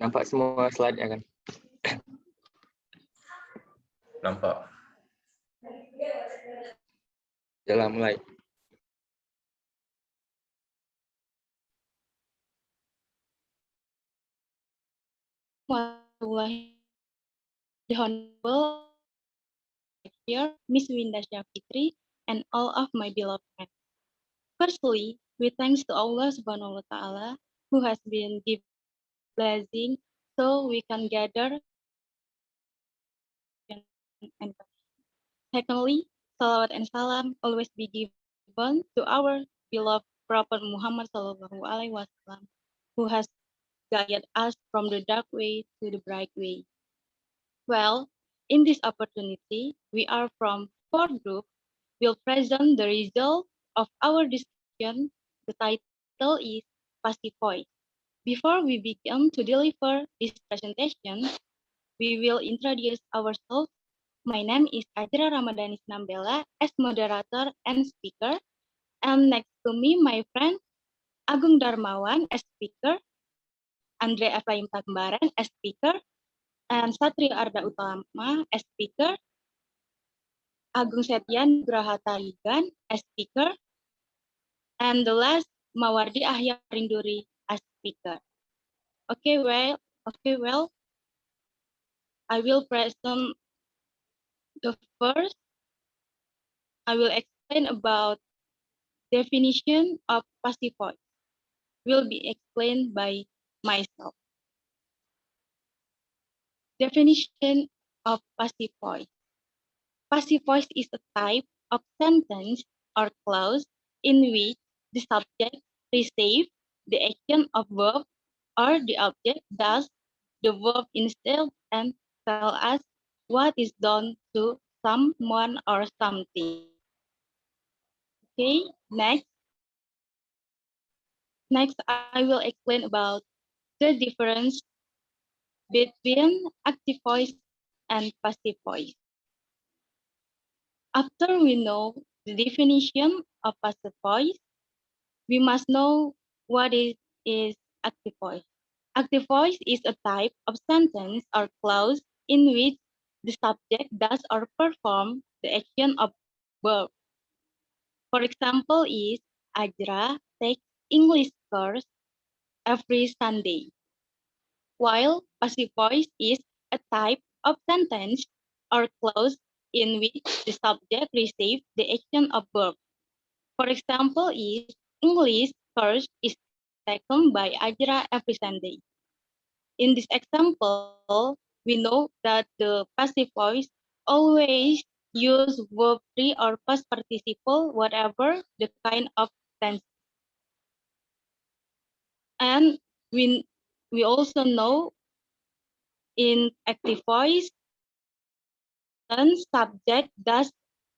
Nampak semua slide-nya kan? Nampak. Jalan mulai. The Honorable here, Miss Winda Syafitri, and all of my beloved friends. Firstly, we thanks to Allah Subhanahu wa Ta'ala who has been giving blessing so we can gather and secondly, salawat and salam always be given to our beloved Prophet Muhammad Sallallahu Alaihi Wasallam, who has guided us from the dark way to the bright way. Well, in this opportunity, we are from fourth group will present the result of our discussion. The title is Passive Voice. Before we begin to deliver this presentation, we will introduce ourselves. My name is Ajra Ramadhani Nambela as moderator and speaker. And next to me, my friend Agung Darmawan as speaker, Andre Efraim Takbaran as speaker, and Satrio Arda Utama as speaker, Agung Setyan Grahatarigan as speaker, and the last Mawardi Ahya Rinduri as speaker. Okay, well, I will present the first. I will explain about definition of passive voice. Will be explained by myself. Definition of passive voice. Passive voice is a type of sentence or clause in which the subject receives the action of verb or the object does the verb instead and tell us what is done to someone or something. Okay, next I will explain about the difference between active voice and passive voice. After we know the definition of passive voice, we must know what is active voice. Active voice is a type of sentence or clause in which the subject does or perform the action of verb. For example is Ajra takes English course every Sunday. While passive voice is a type of sentence or clause in which the subject receives the action of verb. For example is English course is taken by Ajra every Sunday. In this example, we know that the passive voice always use verb 3 or past participle, whatever the kind of tense. And we also know in active voice, then subject does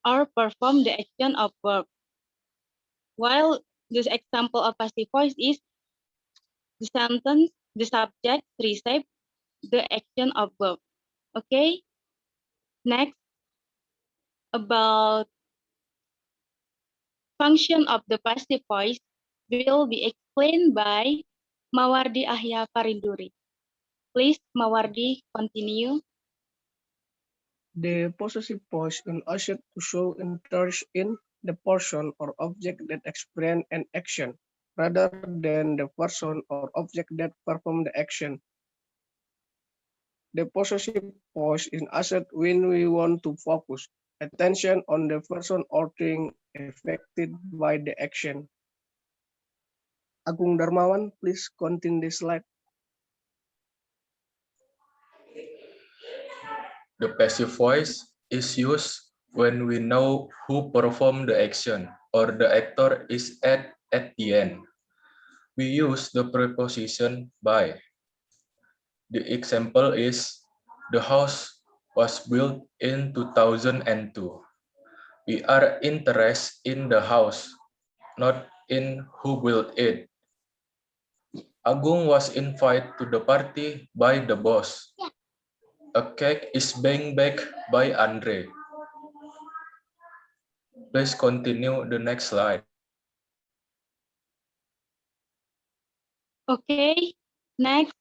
or perform the action of verb. While this example of passive voice is the sentence, the subject receives the action of verb. Okay. Next, about function of the passive voice will be explained by Mawardi Ahya Parinduri. Please, Mawardi, continue. The possessive voice is used to show interest in the person or object that experience an action, rather than the person or object that perform the action. The possessive voice is used when we want to focus attention on the person or thing affected by the action. Agung Darmawan, please continue the slide. The passive voice is used when we know who performed the action or the actor is at the end. We use the preposition by. The example is, the house was built in 2002. We are interested in the house, not in who built it. Agung was invited to the party by the boss. A cake is being baked by Andre. Please continue the next slide. Okay. Next,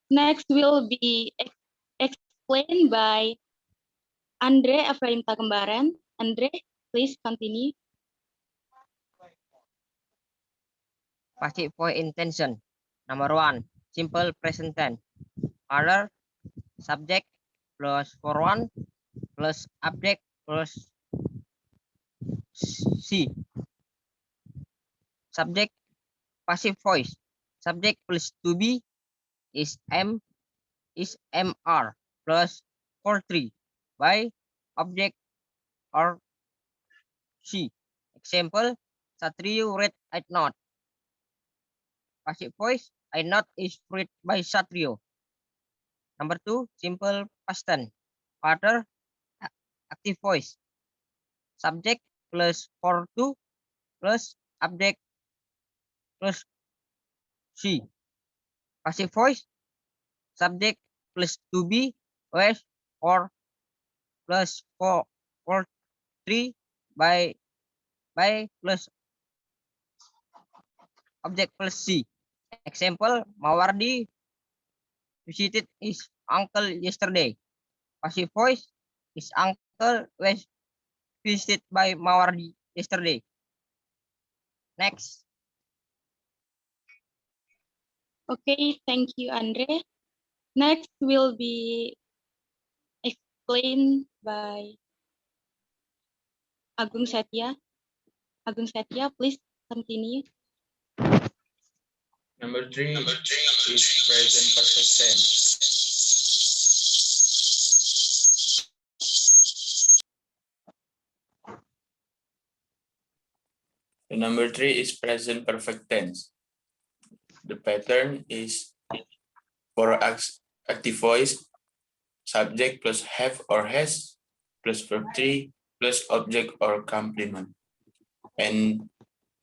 Next will be explained by Andre Efraim Takembaran. Andre, please continue. Passive voice intention. Number 1, simple present tense. Order, subject plus for one plus object plus C. Subject passive voice. Subject plus to be is MR plus for 3 by object or C. Example, Satrio read at not. Passive voice, I not is read by Satrio. Number 2, simple past tense. Order, active voice. Subject plus for 2 plus object plus C. Passive voice, subject plus to be was or plus for 3 by plus object plus C. Example, Mawardi visited his uncle yesterday. Passive voice, his uncle was visited by Mawardi yesterday. Next. Okay, thank you, Andre. Next will be explained by Agung Setia. Agung Setia, please continue. Number 3 is present perfect tense. The number 3 is present perfect tense. The pattern is for active voice, subject plus have or has plus verb 3 plus object or complement. And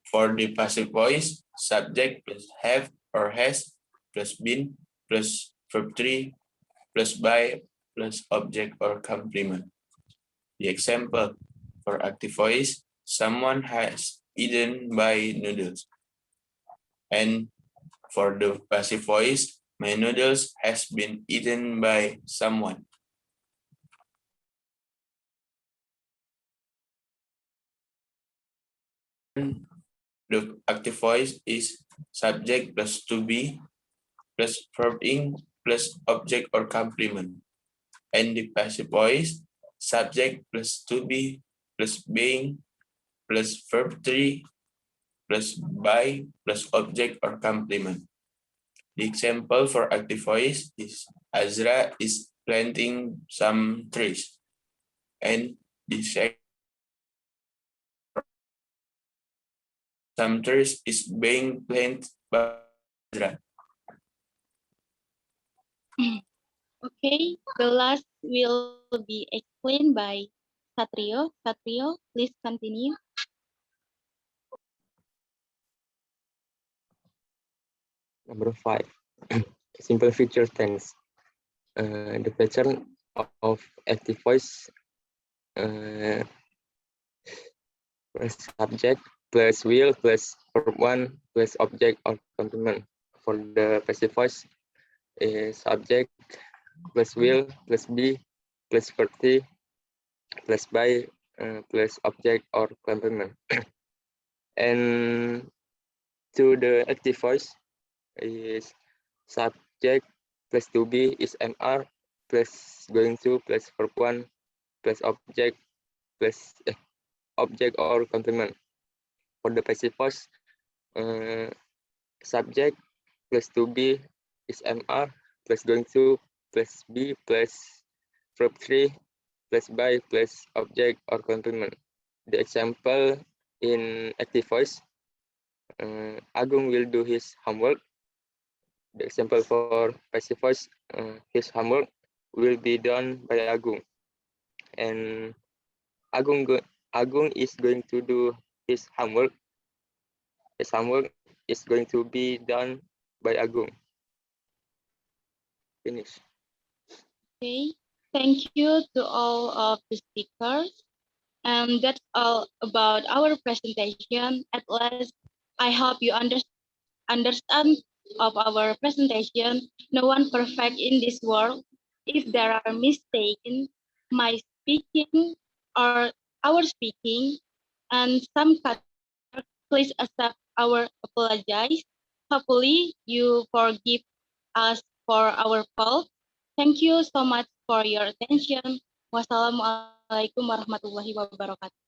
for the passive voice, subject plus have or has plus been plus verb 3 plus by plus object or complement. The example for active voice, someone has eaten by noodles. And for the passive voice, my noodles has been eaten by someone. And the active voice is subject plus to be plus verb ing plus object or complement. And the passive voice, subject plus to be plus being plus verb 3 plus by plus object or complement. The example for active voice is Azra is planting some trees. And the second, some trees is being planted by Azra. Okay, the last will be explained by Satrio. Satrio, please continue. Number 5, simple future tense. The pattern of active voice plus subject plus will plus verb 1 plus object or complement. For the passive voice is subject plus will plus be plus verb 3 plus by plus object or complement. And to the active voice is subject plus to be is MR plus going to plus verb 1 plus object plus object or complement. For the passive voice, subject plus to be is MR plus going to plus be plus verb 3 plus by plus object or complement. The example in active voice, Agung will do his homework. The example for passive voice, his homework will be done by Agung. And Agung is going to do his homework. His homework is going to be done by Agung. Finish. Okay, thank you to all of the speakers. And that's all about our presentation. At last, I hope you understand of our presentation. No one perfect in this world. If there are mistakes in my speaking or our speaking and some cut short, please accept our apologize. Hopefully you forgive us for our fault. Thank you so much for your attention. Wassalamualaikum warahmatullahi wabarakatuh.